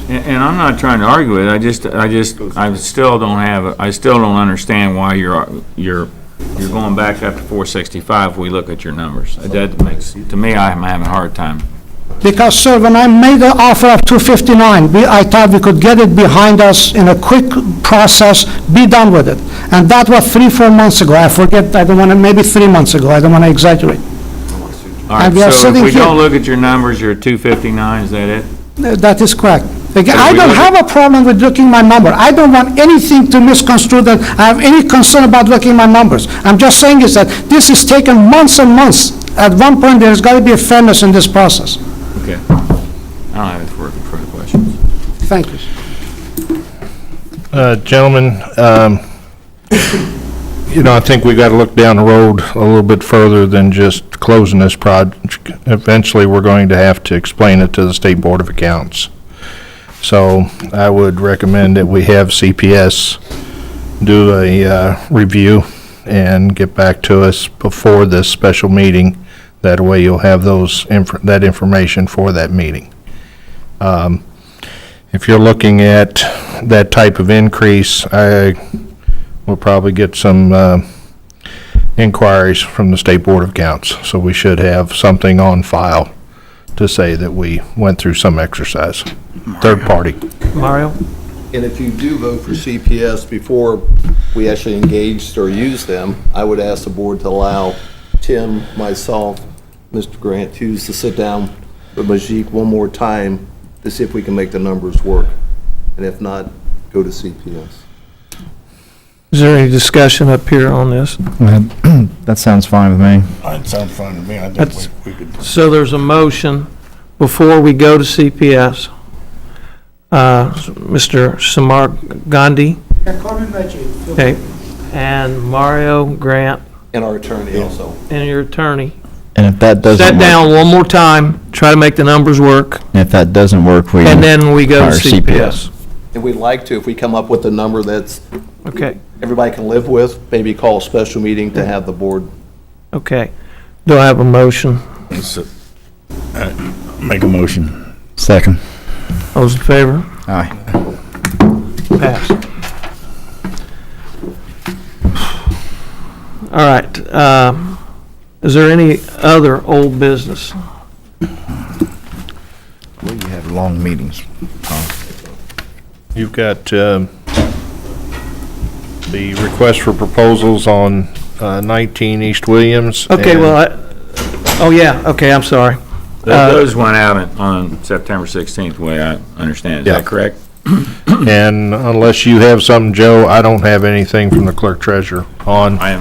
And I'm not trying to argue it, I still don't understand why you're going back up to 465 if we look at your numbers. That makes, to me, I'm having a hard time. Because, sir, when I made the offer of 259, I thought we could get it behind us in a quick process, be done with it. And that was 3-4 months ago, I forget, I don't want to, maybe 3 months ago, I don't want to exaggerate. All right, And we are so if sitting we here- don't look at your numbers, you're at 259, is that it? That is correct. Again, So I we don't look have a problem with looking my number. I don't want anything to misconstrue that I have any concern about looking my numbers. I'm just saying is that this has taken months and months. At one point, there's got to be a fairness in this process. Okay. I don't have any further questions. Thank you. Gentlemen, I think we got to look down the road a little bit further than just closing this project. Eventually, we're going to have to explain it to the State Board of Accounts. So I would recommend that we have CPS do a review and get back to us before this special meeting. That way you'll have that information for that meeting. If you're looking at that type of increase, I will probably get some inquiries from the State Board of Accounts. So we should have something on file to say that we went through some exercise. Third party. Mario? And if you do vote for CPS before we actually engaged or used them, I would ask the board to allow Tim, myself, Mr. Grant, to sit down with Majik one more time to see if we can make the numbers work. And if not, go to CPS. Is there any discussion up here on this? That sounds fine with me. That sounds fine to me. I That's- think we could. So there's a motion before we go to CPS. Mr. Samar Gandhi, okay, and Mario Grant, And our attorney also. and your attorney. And if that doesn't Sit work, down one more time, try to make the numbers work, if that doesn't work, we and then we go to hire CPS. And we'd like to, if we come up with a number that's Okay, everybody can live with, maybe call a special meeting to have the board. okay. Do I have a motion? Make a motion. Second. Those in favor? Aye. Pass. All right, is there any other old business? Well, you have long meetings, Tom. You've got the request for proposals on 19 East Williams. Okay, and- well, oh, yeah, okay, I'm sorry. Those went out on September 16th, the way I understand it. Is Yeah. that correct? And unless you have something, Joe, I don't have anything from the clerk treasurer on. I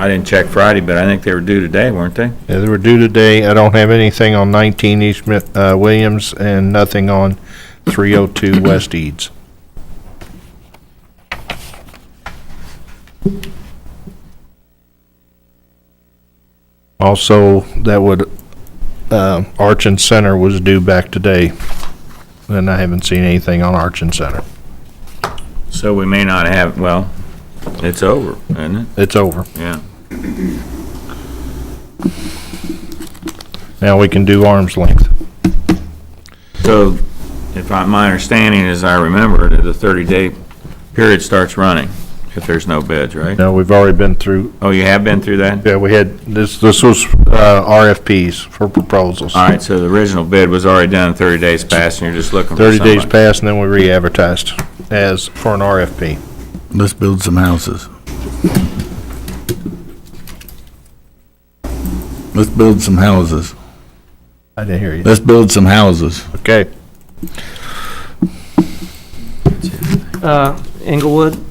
didn't check Friday, but I think they were due today, weren't they? Yeah, they were due today. I don't have anything on 19 East Williams and nothing on 302 West Eads. Also, that would, Arch and Center was due back today. and I haven't seen anything on Arch and Center. So we may not have, well, it's over, isn't it? It's over. Yeah. Now we can do arm's length. So, my understanding, as I remember, that the 30-day period starts running if there's no bids, right? No, we've already been through, Oh, you have been through that? yeah, we had, this was RFPs for proposals. All right, so the original bid was already done, 30 days passed, and you're just looking for 30 days somebody. passed, and then we re-advertised as for an RFP. Let's build some houses. Let's build some houses. I didn't hear you. Let's build some houses. Okay. Inglewood?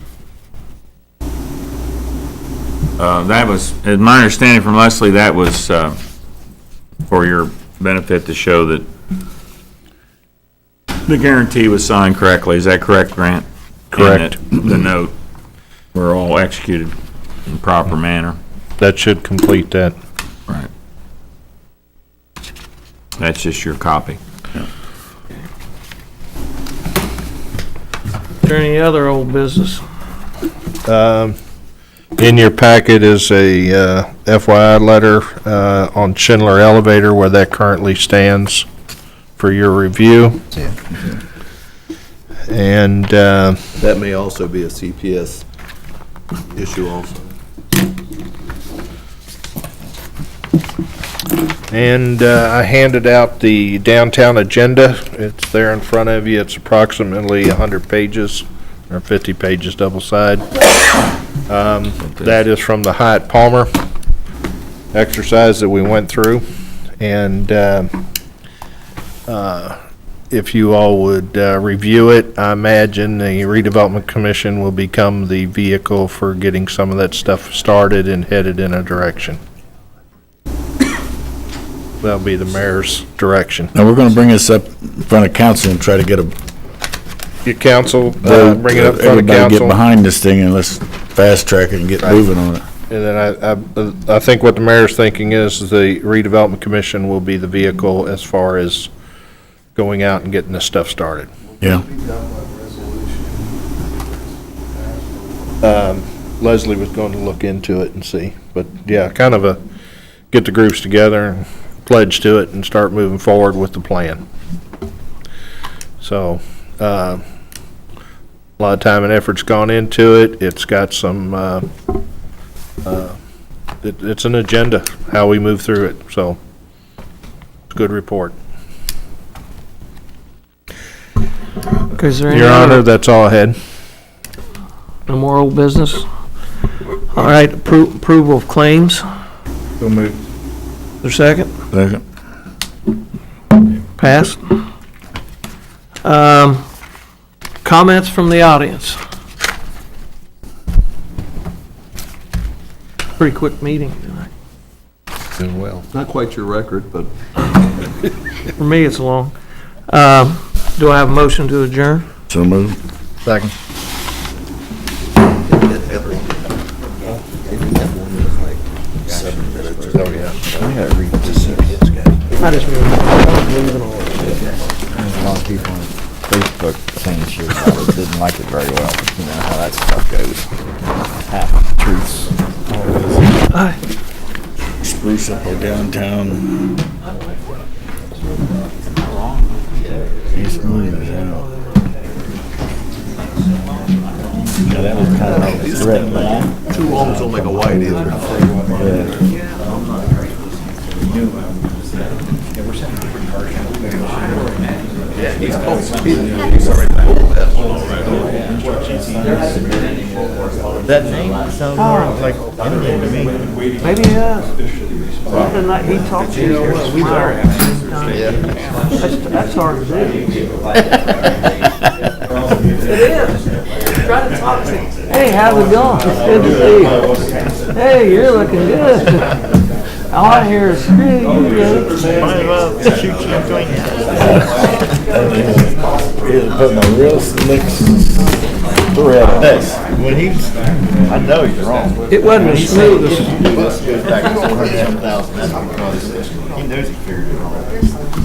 That was, my understanding from Leslie, that was for your benefit to show that the guarantee was signed correctly. Is that correct, Grant? Correct. And that the note were all executed in proper manner. That should complete that. Right. That's just your copy. Is there any other old business? In your packet is a FYI letter on Schindler Elevator, where that currently stands for your review. And That may also be a CPS issue also. And I handed out the downtown agenda. It's there in front of you. It's approximately 100 pages, or 50 pages double-side. That is from the Hyatt Palmer exercise that we went through. And if you all would review it, I imagine the redevelopment commission will become the vehicle for getting some of that stuff started and headed in a direction. That'll be the mayor's direction. Now, we're gonna bring this up in front of council and try to get Get council, bring it up in front of everybody get council. behind this thing and let's fast track it and get moving on it. And then I think what the mayor's thinking is the redevelopment commission will be the vehicle as far as going out and getting this stuff started. Yeah. Leslie was going to look into it and see, but yeah, kind of get the groups together and pledge to it and start moving forward with the plan. So, a lot of time and effort's gone into it. It's got some, it's an agenda, how we move through it, so it's a good report. Okay, is there any Your Honor, other, that's all I had. no more old business? All right, approval of claims. So move. Is there a second? Second. Passed. Comments from the audience? Pretty quick meeting tonight. Doing well. Not quite your record, but For me, it's long. Do I have a motion to adjourn? So move. Second. Oh, yeah. I just moved. There's a lot of people on Facebook saying shit about it, didn't like it very well. You know how that stuff goes. Half truths. Spruce up our downtown. He's moving it out. Yeah, that was kind of like a threat, man. two homes don't make a white either. That name sounds more like Indian to me. Maybe he has. Something like he talked to you. That's hard to do. It is. Try to talk to him. Hey, how's it going? It's good to see you. Hey, you're looking good. All I hear is, hey, you good? Might as well shoot you between the eyes. He's putting a real slick thread. Hey, when he's, I know he's wrong. It wasn't as smooth as. This goes back to 400,000, that's because he knows he figured it wrong.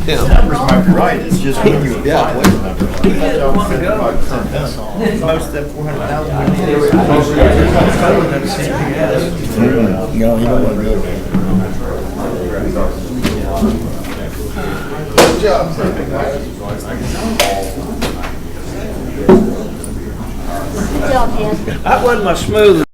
Yeah. Numbers might be right, it's just when you apply the numbers. He had it on 55% done. Most of that 400,000. No, you don't want to go there. Good job. Good job, Ed. That wasn't my smooth